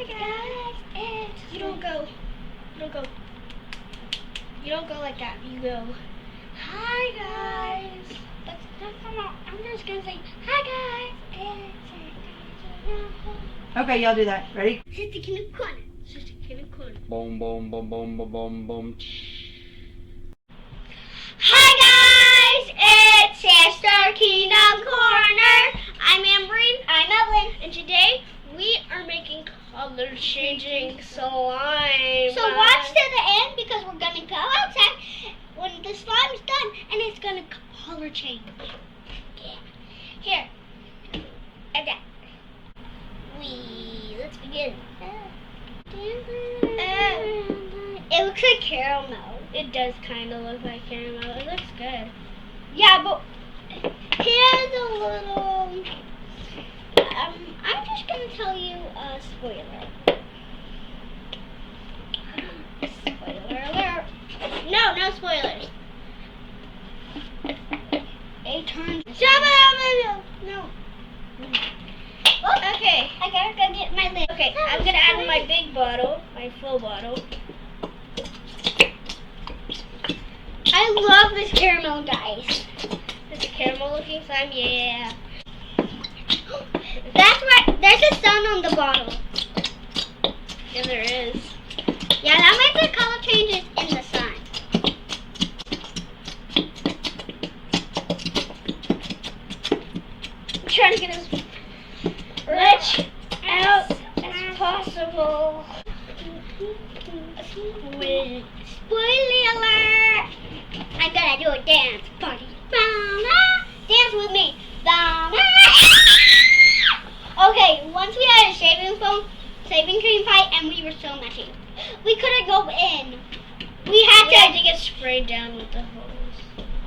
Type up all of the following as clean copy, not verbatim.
guys, you don't go like that. You go, hi guys. I'm just gonna say, hi guys. Okay, y'all do that. Ready? Sister in the corner. Boom, boom, boom, boom, boom, boom, boom. Hi guys, it's Sister Kingdom Corner. I'm Ambreen, I'm Evelyn, and today we are making color changing slime. So watch to the end because we're gonna go outside when the slime's done and it's gonna color change. Yeah. Here. Okay. Let's begin. It looks like caramel. It does kind of look like caramel. It looks good. Yeah, but here's a little... I'm just going to tell you a spoiler. Spoiler alert. No spoilers. It turns... No. Okay. I gotta go get my lid. Okay, I'm going to add my big bottle, my full bottle. I love this caramel, guys. This is a caramel looking slime, yeah. That's right, there's a sun on the bottle. Yeah, there is. Yeah, that makes the color changes in the sun. I'm trying to get as much out as possible. Spoiler alert! I gotta do a dance party. Dance with me. Okay, once we had a shaving cream fight and we were so messy. We couldn't go in. We had to get sprayed down with the hose.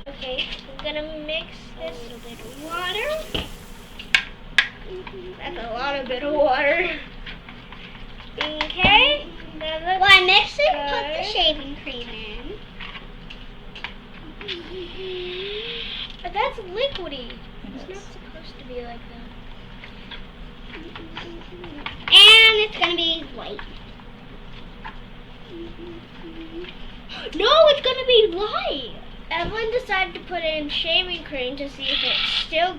Okay, I'm gonna mix this with water. That's a lot of bit of water. Okay. Well, I mixed it and put the shaving cream in. But that's liquidy. It's not supposed to be like that. And it's going to be white. No, it's going to be light. Evelyn decided to put in shaving cream to see if it still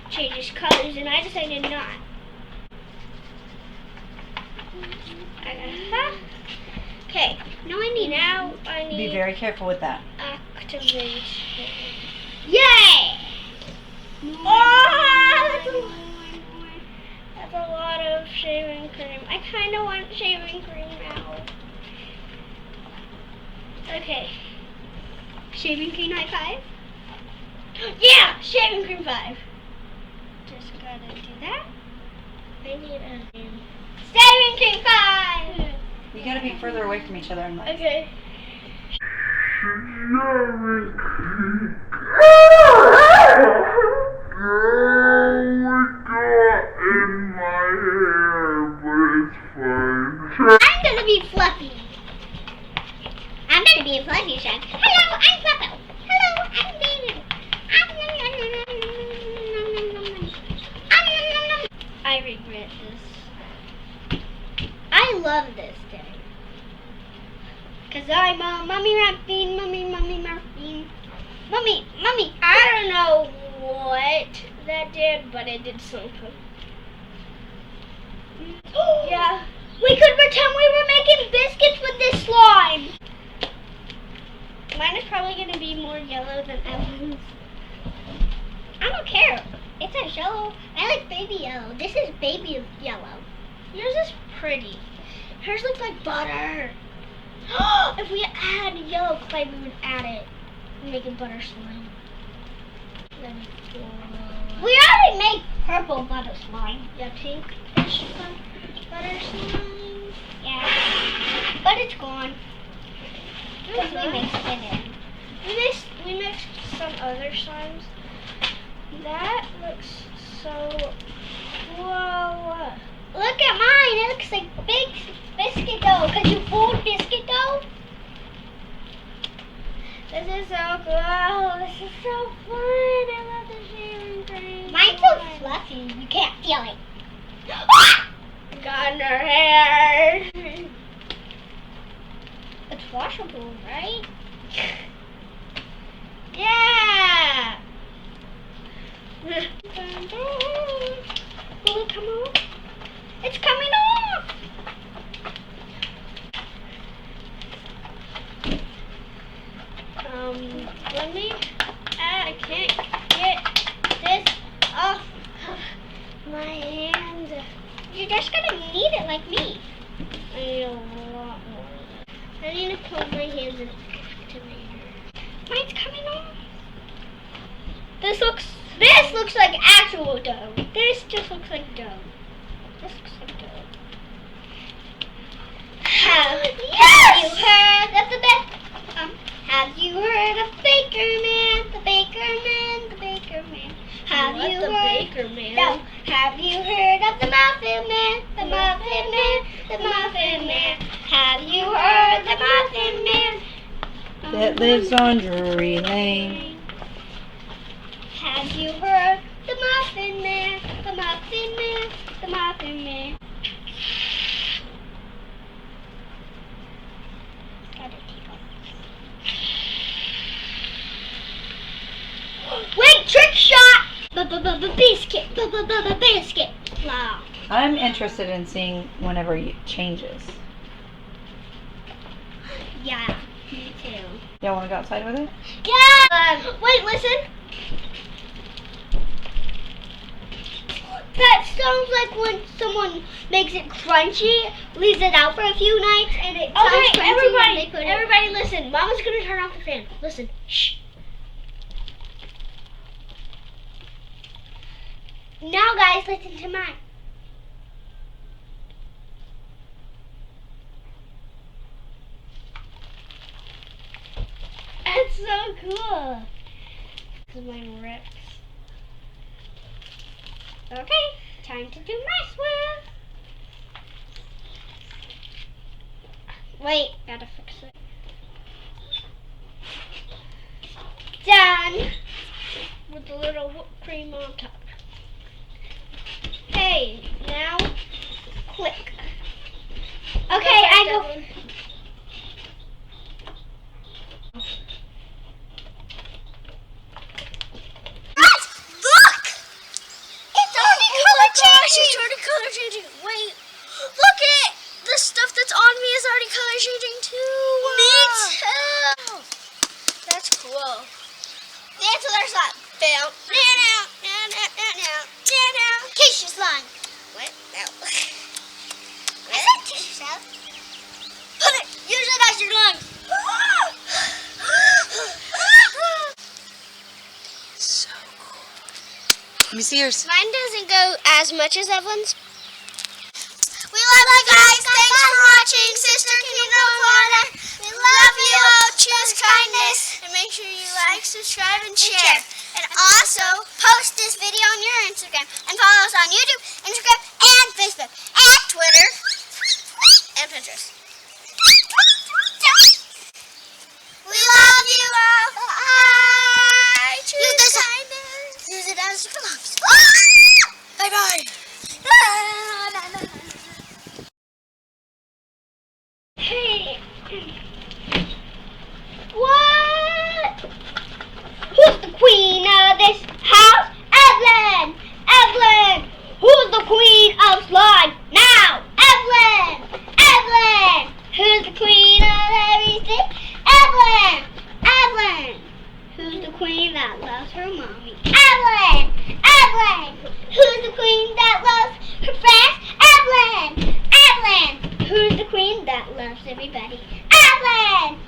changes colors, and I decided not. Okay, now I need Be very careful with that. Activate. Yay! Oh, that's a lot of shaving cream. I kind of want shaving cream now. Okay. Shaving cream high five? Yeah! Shaving cream 5. Just gotta do that. I need a shaving cream 5! You gotta be further away from each other. And like, okay. I'm gonna be Fluffy. I'm gonna be a Fluffy shark. Hello, I'm Fluffy. Hello, I'm Baby. I regret this. I love this day. Cause I'm a Mummy Muffin, Mummy Muffin. Mummy, I don't know what that did, but it did something. Yeah. We could pretend we were making biscuits with this slime. Mine is probably going to be more yellow than Evelyn's. I don't care. It's a yellow. I like baby yellow. This is baby yellow. Yours is pretty. Hers looks like butter. If we had yellow clay, we would add it and make a butter slime. We already made purple butter slime. Yeah, pink butter slime. Yeah, but it's gone. Because we mixed it in. We mixed some other slimes. That looks so cool. Look at mine. It looks like big biscuit dough. Could you fold biscuit dough? This is so cool. This is so fun. I love the shaving cream. Mine's so fluffy. You can't feel it. Ah! Got in her hair. It's washable, right? Yeah. Will it come off? It's coming off. Let me. I can't get this off my hand. You're just gonna need it like me. I need a lot more. I need to put my hands in to my hair. Mine's coming off. This looks like actual dough. This just looks like dough. This looks like dough. Have you heard of the Have you heard of Baker Man? The Baker Man, the Baker Man. Have you heard? Baker Man? No. Have you heard of the Muffin Man? The Muffin Man, the Muffin Man. Have you heard the Muffin Man? That lives on Drury Lane. Have you heard the Muffin Man? The Muffin Man, the Muffin Man. Wait, trick shot! Biscuit, biscuit. Wow. I'm interested in seeing whenever it changes. Yeah, me too. Y'all want to go outside with it? Yeah! Wait, listen. That sounds like when someone makes it crunchy, leaves it out for a few nights, and it sounds crunchy when they put it. Everybody listen. Mama's gonna turn off the fan. Listen. Shh. Now, guys, listen to mine. That's so cool. This is mine rips. Okay, time to do my swim. Wait, gotta fix it. Done. With a little whipped cream on top. Okay, now click. Okay, I go. Look! It's already color changing. It's already color changing. Wait, look at the stuff that's on me is already color changing too. Me too. That's cool. The answer there's that fail. Now. Kiss your slime. What? No. I said kiss yourself. Put it. Use it as your lungs. So cool. Let me see yours. Mine doesn't go as much as Evelyn's. We love you guys. Thanks for watching Sister Kingdom Corner. We love you all. Choose kindness. And make sure you like, subscribe, and share. And also, post this video on your Instagram. And follow us on YouTube, Instagram, and Facebook. And Twitter. And Pinterest. We love you all. Bye. Choose kindness. Use it as it belongs. Bye-bye. Hey. What? Who's the queen of this house? Evelyn! Evelyn! Who's the queen of slime? Now! Evelyn! Evelyn! Who's the queen of everything? Evelyn! Evelyn! Who's the queen that loves her mommy? Evelyn! Evelyn! Who's the queen that loves her friends? Evelyn! Evelyn! Who's the queen that loves everybody? Evelyn!